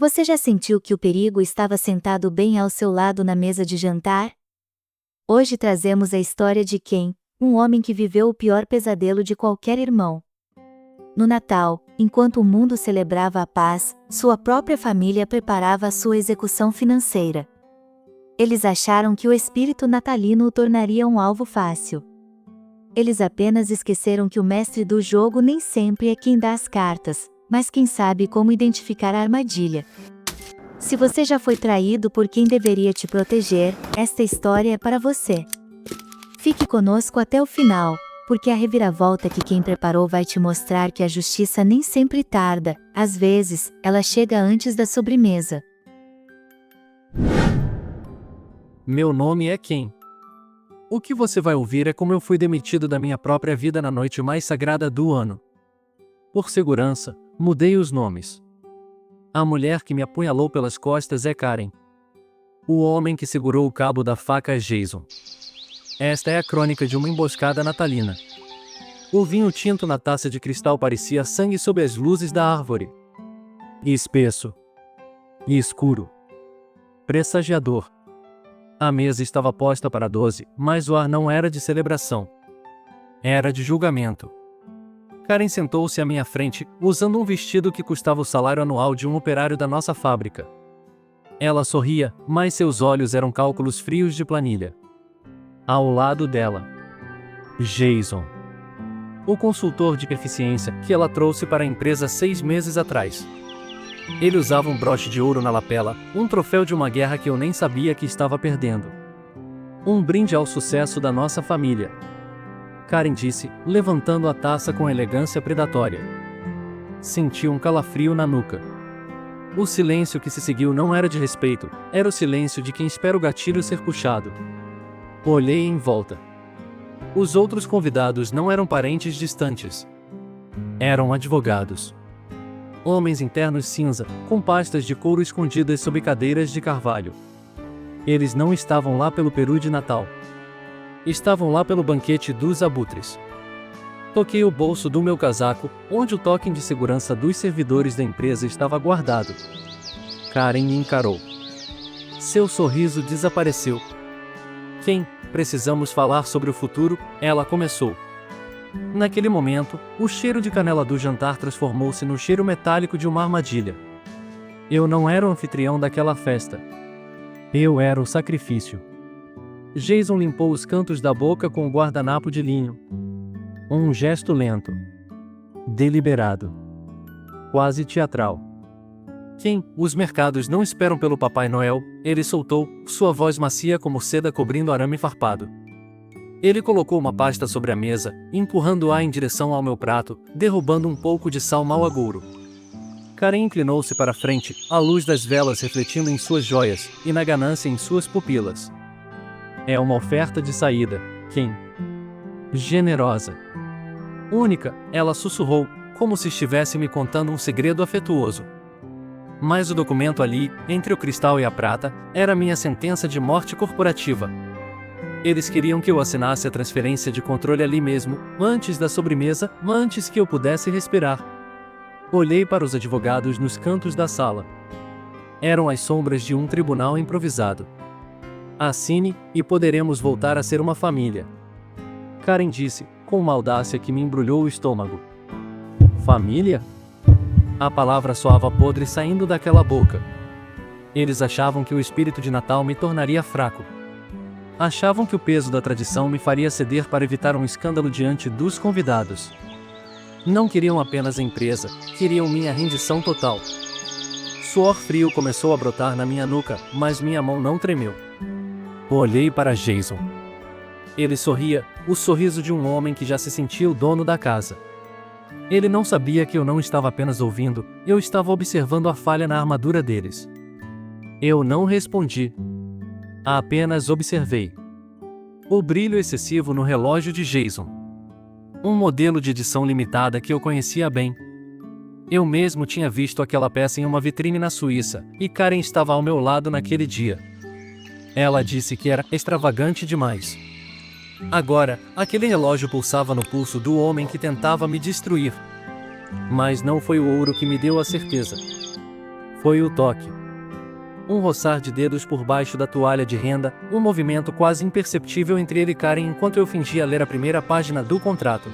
Você já sentiu que o perigo estava sentado bem ao seu lado na mesa de jantar? Hoje trazemos a história de Ken, um homem que viveu o pior pesadelo de qualquer irmão. No Natal, enquanto o mundo celebrava a paz, sua própria família preparava a sua execução financeira. Eles acharam que o espírito natalino o tornaria um alvo fácil. Eles apenas esqueceram que o mestre do jogo nem sempre é quem dá as cartas, mas quem sabe como identificar a armadilha. Se você já foi traído por quem deveria te proteger, esta história é para você. Fique conosco até o final, porque a reviravolta que quem preparou vai te mostrar que a justiça nem sempre tarda, às vezes, ela chega antes da sobremesa. Meu nome é Ken. O que você vai ouvir é como eu fui demitido da minha própria vida na noite mais sagrada do ano. Por segurança, mudei os nomes. A mulher que me apunhalou pelas costas é Karen. O homem que segurou o cabo da faca é Jason. Esta é a crônica de uma emboscada natalina. O vinho tinto na taça de cristal parecia sangue sob as luzes da árvore. E espesso. E escuro. Pressagiador. A mesa estava posta para 12, mas o ar não era de celebração. Era de julgamento. Karen sentou-se à minha frente, usando um vestido que custava o salário anual de um operário da nossa fábrica. Ela sorria, mas seus olhos eram cálculos frios de planilha. Ao lado dela, Jason, o consultor de eficiência que ela trouxe para a empresa 6 meses atrás. Ele usava um broche de ouro na lapela, um troféu de uma guerra que eu nem sabia que estava perdendo. Um brinde ao sucesso da nossa família. Karen disse, levantando a taça com elegância predatória. Senti um calafrio na nuca. O silêncio que se seguiu não era de respeito, era o silêncio de quem espera o gatilho ser puxado. Olhei em volta. Os outros convidados não eram parentes distantes. Eram advogados. Homens internos cinza, com pastas de couro escondidas sob cadeiras de carvalho. Eles não estavam lá pelo peru de Natal. Estavam lá pelo banquete dos abutres. Toquei o bolso do meu casaco, onde o token de segurança dos servidores da empresa estava guardado. Karen me encarou. Seu sorriso desapareceu. Ken, precisamos falar sobre o futuro, ela começou. Naquele momento, o cheiro de canela do jantar transformou-se no cheiro metálico de uma armadilha. Eu não era o anfitrião daquela festa. Eu era o sacrifício. Jason limpou os cantos da boca com o guardanapo de linho. Um gesto lento. Deliberado. Quase teatral. Ken, os mercados não esperam pelo Papai Noel, ele soltou, sua voz macia como seda cobrindo arame farpado. Ele colocou uma pasta sobre a mesa, empurrando-a em direção ao meu prato, derrubando um pouco de sal mau agouro. Karen inclinou-se para a frente, a luz das velas refletindo em suas joias, e na ganância em suas pupilas. É uma oferta de saída, Ken. Generosa. Única, ela sussurrou, como se estivesse me contando um segredo afetuoso. Mas o documento ali, entre o cristal e a prata, era minha sentença de morte corporativa. Eles queriam que eu assinasse a transferência de controle ali mesmo, antes da sobremesa, antes que eu pudesse respirar. Olhei para os advogados nos cantos da sala. Eram as sombras de um tribunal improvisado. Assine, e poderemos voltar a ser uma família. Karen disse, com uma audácia que me embrulhou o estômago. Família? A palavra soava podre saindo daquela boca. Eles achavam que o espírito de Natal me tornaria fraco. Achavam que o peso da tradição me faria ceder para evitar um escândalo diante dos convidados. Não queriam apenas a empresa, queriam minha rendição total. Suor frio começou a brotar na minha nuca, mas minha mão não tremeu. Olhei para Jason. Ele sorria, o sorriso de um homem que já se sentia o dono da casa. Ele não sabia que eu não estava apenas ouvindo, eu estava observando a falha na armadura deles. Eu não respondi. Apenas observei. O brilho excessivo no relógio de Jason. Um modelo de edição limitada que eu conhecia bem. Eu mesmo tinha visto aquela peça em uma vitrine na Suíça, e Karen estava ao meu lado naquele dia. Ela disse que era extravagante demais. Agora, aquele relógio pulsava no pulso do homem que tentava me destruir. Mas não foi o ouro que me deu a certeza. Foi o toque. Um roçar de dedos por baixo da toalha de renda, um movimento quase imperceptível entre ele e Karen enquanto eu fingia ler a primeira página do contrato.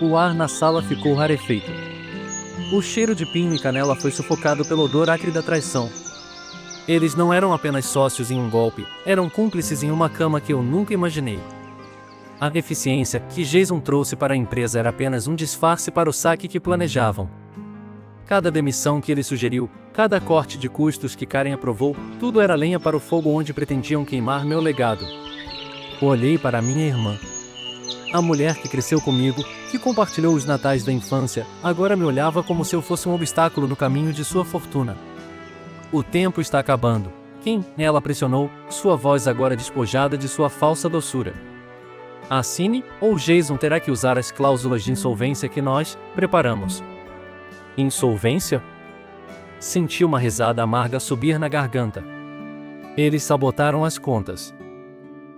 O ar na sala ficou rarefeito. O cheiro de pinho e canela foi sufocado pelo odor acre da traição. Eles não eram apenas sócios em um golpe, eram cúmplices em uma cama que eu nunca imaginei. A eficiência que Jason trouxe para a empresa era apenas um disfarce para o saque que planejavam. Cada demissão que ele sugeriu, cada corte de custos que Karen aprovou, tudo era lenha para o fogo onde pretendiam queimar meu legado. Olhei para minha irmã. A mulher que cresceu comigo, que compartilhou os natais da infância, agora me olhava como se eu fosse um obstáculo no caminho de sua fortuna. O tempo está acabando. Quem? Ela pressionou, sua voz agora despojada de sua falsa doçura. Assine, ou Jason terá que usar as cláusulas de insolvência que nós preparamos. Insolvência? Senti uma risada amarga subir na garganta. Eles sabotaram as contas.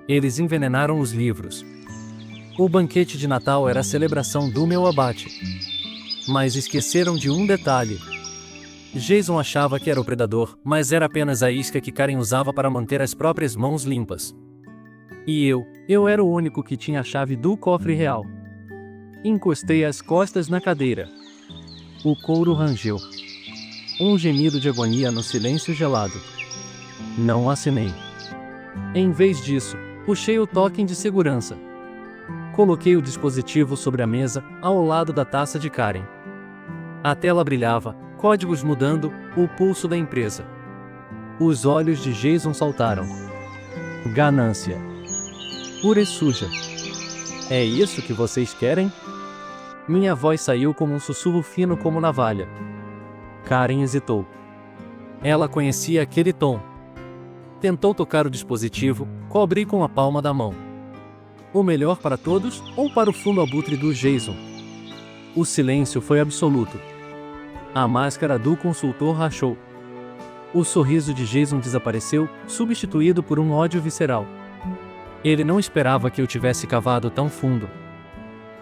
Eles envenenaram os livros. O banquete de Natal era a celebração do meu abate. Mas esqueceram de um detalhe. Jason achava que era o predador, mas era apenas a isca que Karen usava para manter as próprias mãos limpas. E eu era o único que tinha a chave do cofre real. Encostei as costas na cadeira. O couro rangeu. Um gemido de agonia no silêncio gelado. Não assinei. Em vez disso, puxei o token de segurança. Coloquei o dispositivo sobre a mesa, ao lado da taça de Karen. A tela brilhava, códigos mudando, o pulso da empresa. Os olhos de Jason saltaram. Ganância. Pura e suja. É isso que vocês querem? Minha voz saiu como um sussurro fino como navalha. Karen hesitou. Ela conhecia aquele tom. Tentou tocar o dispositivo, cobri com a palma da mão. O melhor para todos, ou para o fundo abutre do Jason? O silêncio foi absoluto. A máscara do consultor rachou. O sorriso de Jason desapareceu, substituído por um ódio visceral. Ele não esperava que eu tivesse cavado tão fundo.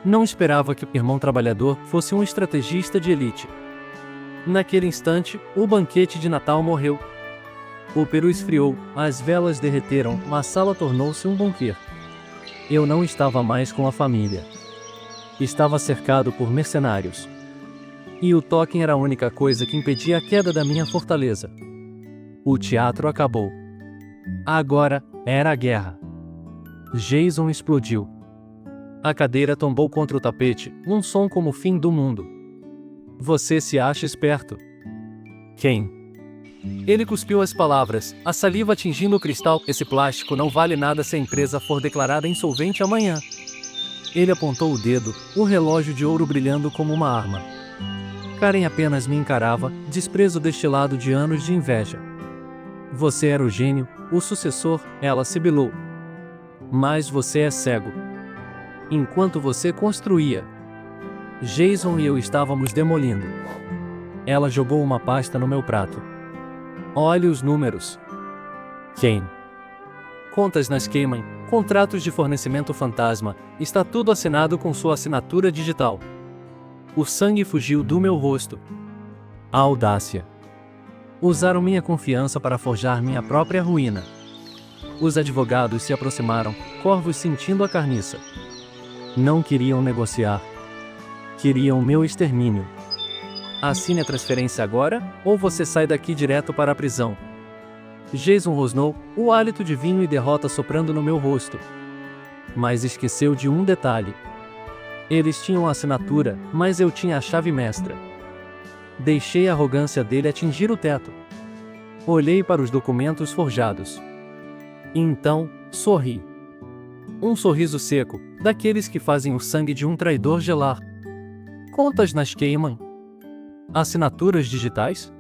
Não esperava que o irmão trabalhador fosse um estrategista de elite. Naquele instante, o banquete de Natal morreu. O peru esfriou, as velas derreteram, a sala tornou-se um bunker. Eu não estava mais com a família. Estava cercado por mercenários. E o token era a única coisa que impedia a queda da minha fortaleza. O teatro acabou. Agora, era a guerra. Jason explodiu. A cadeira tombou contra o tapete, um som como o fim do mundo. Você se acha esperto? Quem? Ele cuspiu as palavras, a saliva atingindo o cristal. Esse plástico não vale nada se a empresa for declarada insolvente amanhã. Ele apontou o dedo, o relógio de ouro brilhando como uma arma. Karen apenas me encarava, desprezo destilado de anos de inveja. Você era o gênio, o sucessor, ela sibilou. Mas você é cego. Enquanto você construía, Jason e eu estávamos demolindo. Ela jogou uma pasta no meu prato. Olhe os números. Quem? Contas nas Cayman, contratos de fornecimento fantasma, está tudo assinado com sua assinatura digital. O sangue fugiu do meu rosto. A audácia. Usaram minha confiança para forjar minha própria ruína. Os advogados se aproximaram, corvos sentindo a carniça. Não queriam negociar. Queriam meu extermínio. Assine a transferência agora, ou você sai daqui direto para a prisão. Jason rosnou, o hálito de vinho e derrota soprando no meu rosto. Mas esqueceu de um detalhe. Eles tinham a assinatura, mas eu tinha a chave mestra. Deixei a arrogância dele atingir o teto. Olhei para os documentos forjados. Então, sorri. Um sorriso seco, daqueles que fazem o sangue de um traidor gelar. Contas nas Cayman. Assinaturas digitais?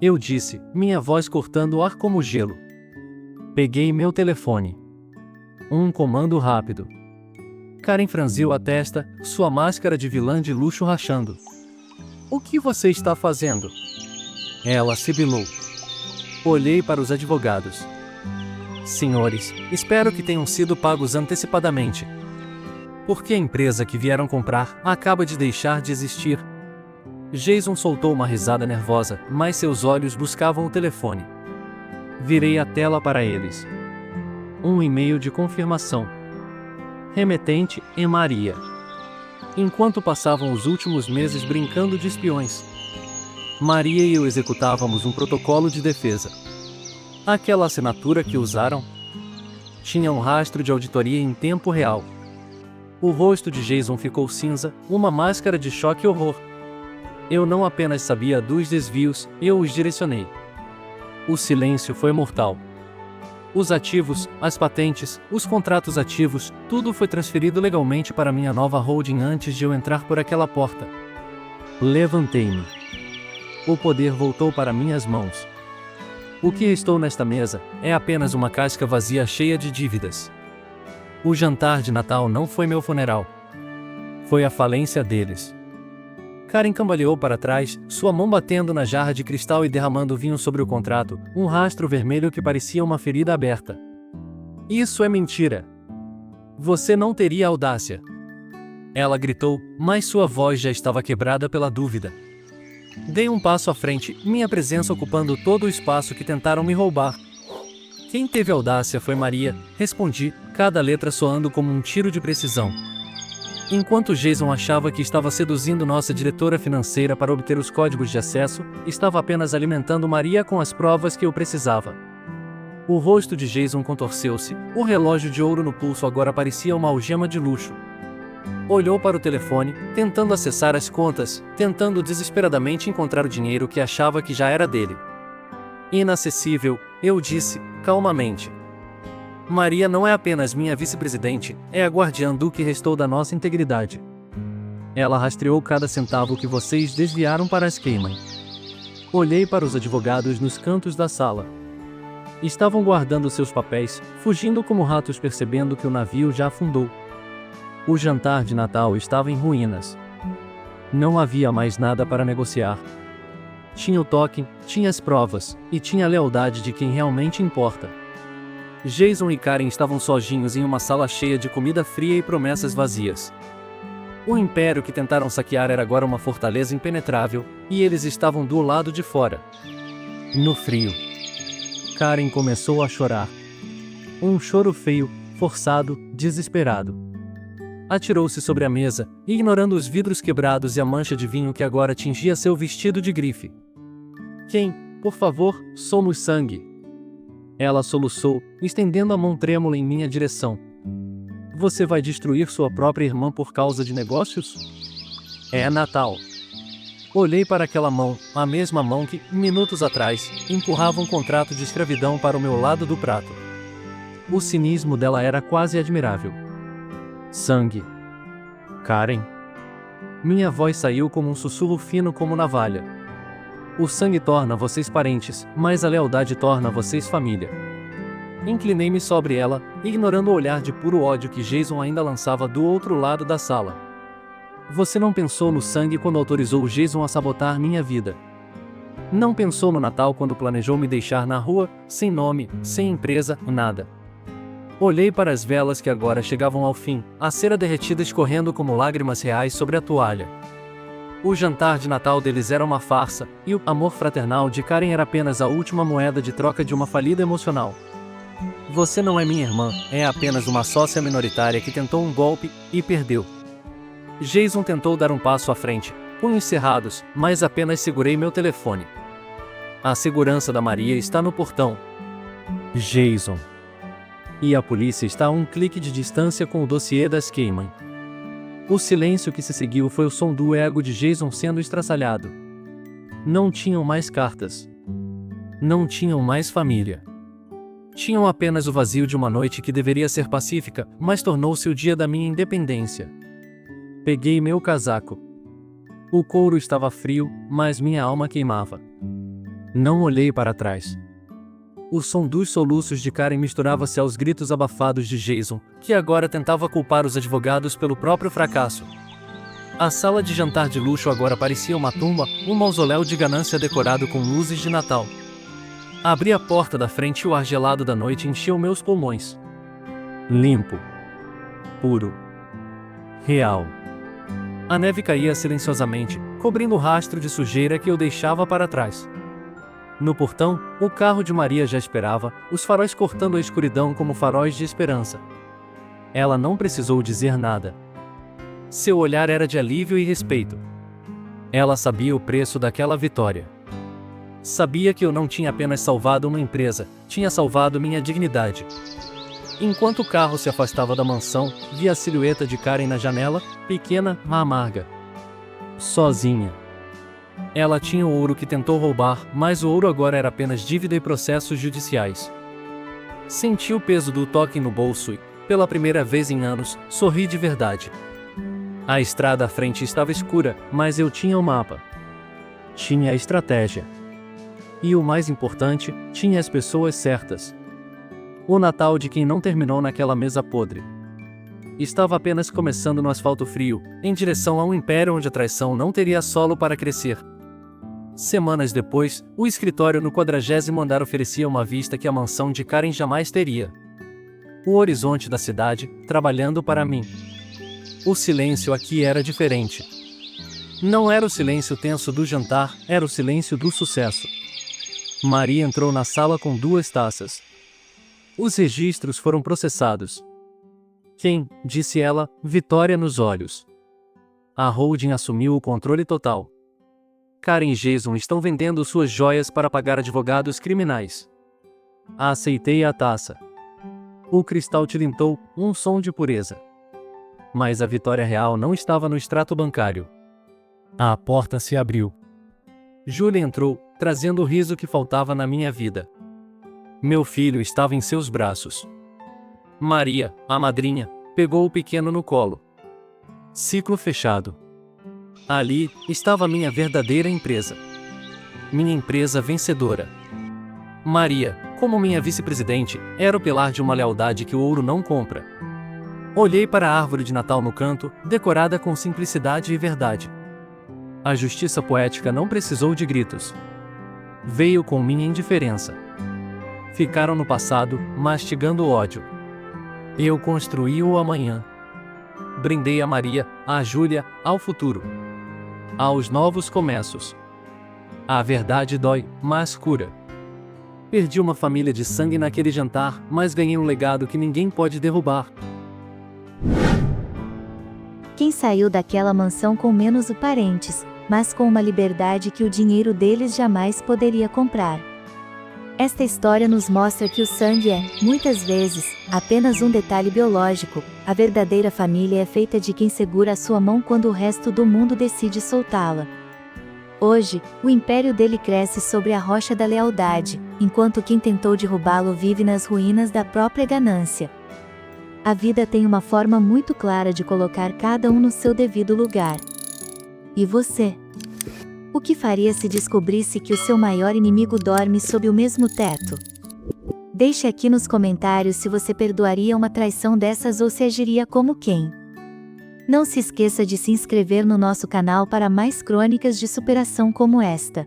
Eu disse, minha voz cortando o ar como gelo. Peguei meu telefone. Um comando rápido. Karen franziu a testa, sua máscara de vilã de luxo rachando. O que você está fazendo? Ela sibilou. Olhei para os advogados. Senhores, espero que tenham sido pagos antecipadamente. Porque a empresa que vieram comprar acaba de deixar de existir. Jason soltou uma risada nervosa, mas seus olhos buscavam o telefone. Virei a tela para eles. Um e-mail de confirmação. Remetente, e Maria. Enquanto passavam os últimos meses brincando de espiões, Maria e eu executávamos um protocolo de defesa. Aquela assinatura que usaram tinha um rastro de auditoria em tempo real. O rosto de Jason ficou cinza, uma máscara de choque e horror. Eu não apenas sabia dos desvios, eu os direcionei. O silêncio foi mortal. Os ativos, as patentes, os contratos ativos, tudo foi transferido legalmente para minha nova holding antes de eu entrar por aquela porta. Levantei-me. O poder voltou para minhas mãos. O que restou nesta mesa é apenas uma casca vazia cheia de dívidas. O jantar de Natal não foi meu funeral. Foi a falência deles. Karen cambaleou para trás, sua mão batendo na jarra de cristal e derramando vinho sobre o contrato, um rastro vermelho que parecia uma ferida aberta. Isso é mentira. Você não teria audácia. Ela gritou, mas sua voz já estava quebrada pela dúvida. Dei um passo à frente, minha presença ocupando todo o espaço que tentaram me roubar. Quem teve audácia foi Maria, respondi, cada letra soando como um tiro de precisão. Enquanto Jason achava que estava seduzindo nossa diretora financeira para obter os códigos de acesso, estava apenas alimentando Maria com as provas que eu precisava. O rosto de Jason contorceu-se, o relógio de ouro no pulso agora parecia uma algema de luxo. Olhou para o telefone, tentando acessar as contas, tentando desesperadamente encontrar o dinheiro que achava que já era dele. Inacessível, eu disse, calmamente. Maria não é apenas minha vice-presidente, é a guardiã do que restou da nossa integridade. Ela rastreou cada centavo que vocês desviaram para as Cayman. Olhei para os advogados nos cantos da sala. Estavam guardando seus papéis, fugindo como ratos percebendo que o navio já afundou. O jantar de Natal estava em ruínas. Não havia mais nada para negociar. Tinha o token, tinha as provas, e tinha a lealdade de quem realmente importa. Jason e Karen estavam sozinhos em uma sala cheia de comida fria e promessas vazias. O império que tentaram saquear era agora uma fortaleza impenetrável, e eles estavam do lado de fora. No frio. Karen começou a chorar. Um choro feio, forçado, desesperado. Atirou-se sobre a mesa, ignorando os vidros quebrados e a mancha de vinho que agora tingia seu vestido de grife. Quem, por favor, somos sangue. Ela soluçou, estendendo a mão trêmula em minha direção. Você vai destruir sua própria irmã por causa de negócios? É Natal. Olhei para aquela mão, a mesma mão que, minutos atrás, empurrava um contrato de escravidão para o meu lado do prato. O cinismo dela era quase admirável. Sangue. Karen. Minha voz saiu como um sussurro fino como navalha. O sangue torna vocês parentes, mas a lealdade torna vocês família. Inclinei-me sobre ela, ignorando o olhar de puro ódio que Jason ainda lançava do outro lado da sala. Você não pensou no sangue quando autorizou Jason a sabotar minha vida. Não pensou no Natal quando planejou me deixar na rua, sem nome, sem empresa, nada. Olhei para as velas que agora chegavam ao fim, a cera derretida escorrendo como lágrimas reais sobre a toalha. O jantar de Natal deles era uma farsa, e o amor fraternal de Karen era apenas a última moeda de troca de uma falida emocional. Você não é minha irmã, é apenas uma sócia minoritária que tentou um golpe, e perdeu. Jason tentou dar um passo à frente, punhos cerrados, mas apenas segurei meu telefone. A segurança da Maria está no portão. Jason. E a polícia está a um clique de distância com o dossiê das Cayman. O silêncio que se seguiu foi o som do ego de Jason sendo estraçalhado. Não tinham mais cartas. Não tinham mais família. Tinham apenas o vazio de uma noite que deveria ser pacífica, mas tornou-se o dia da minha independência. Peguei meu casaco. O couro estava frio, mas minha alma queimava. Não olhei para trás. O som dos soluços de Karen misturava-se aos gritos abafados de Jason, que agora tentava culpar os advogados pelo próprio fracasso. A sala de jantar de luxo agora parecia uma tumba, um mausoléu de ganância decorado com luzes de Natal. Abri a porta da frente e o ar gelado da noite encheu meus pulmões. Limpo. Puro. Real. A neve caía silenciosamente, cobrindo o rastro de sujeira que eu deixava para trás. No portão, o carro de Maria já esperava, os faróis cortando a escuridão como faróis de esperança. Ela não precisou dizer nada. Seu olhar era de alívio e respeito. Ela sabia o preço daquela vitória. Sabia que eu não tinha apenas salvado uma empresa, tinha salvado minha dignidade. Enquanto o carro se afastava da mansão, vi a silhueta de Karen na janela, pequena, amarga. Sozinha. Ela tinha o ouro que tentou roubar, mas o ouro agora era apenas dívida e processos judiciais. Senti o peso do toque no bolso e, pela primeira vez em anos, sorri de verdade. A estrada à frente estava escura, mas eu tinha o mapa. Tinha a estratégia. E o mais importante, tinha as pessoas certas. O Natal de quem não terminou naquela mesa podre. Estava apenas começando no asfalto frio, em direção a um império onde a traição não teria solo para crescer. Semanas depois, o escritório no 40º andar oferecia uma vista que a mansão de Karen jamais teria. O horizonte da cidade, trabalhando para mim. O silêncio aqui era diferente. Não era o silêncio tenso do jantar, era o silêncio do sucesso. Maria entrou na sala com 2 taças. Os registros foram processados. Quem, disse ela, vitória nos olhos. A holding assumiu o controle total. Karen e Jason estão vendendo suas joias para pagar advogados criminais. Aceitei a taça. O cristal tilintou, um som de pureza. Mas a vitória real não estava no extrato bancário. A porta se abriu. Julia entrou, trazendo o riso que faltava na minha vida. Meu filho estava em seus braços. Maria, a madrinha, pegou o pequeno no colo. Ciclo fechado. Ali estava minha verdadeira empresa. Minha empresa vencedora. Maria, como minha vice-presidente, era o pilar de uma lealdade que o ouro não compra. Olhei para a árvore de Natal no canto, decorada com simplicidade e verdade. A justiça poética não precisou de gritos. Veio com minha indiferença. Ficaram no passado, mastigando o ódio. Eu construí o amanhã. Brindei a Maria, a Júlia, ao futuro. Aos novos começos. A verdade dói, mas cura. Perdi uma família de sangue naquele jantar, mas ganhei um legado que ninguém pode derrubar. Quem saiu daquela mansão com menos os parentes, mas com uma liberdade que o dinheiro deles jamais poderia comprar. Esta história nos mostra que o sangue é, muitas vezes, apenas um detalhe biológico. A verdadeira família é feita de quem segura a sua mão quando o resto do mundo decide soltá-la. Hoje, o império dele cresce sobre a rocha da lealdade, enquanto quem tentou derrubá-lo vive nas ruínas da própria ganância. A vida tem uma forma muito clara de colocar cada um no seu devido lugar. E você? O que faria se descobrisse que o seu maior inimigo dorme sob o mesmo teto? Deixe aqui nos comentários se você perdoaria uma traição dessas ou se agiria como quem. Não se esqueça de se inscrever no nosso canal para mais crônicas de superação como esta.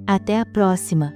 Até a próxima!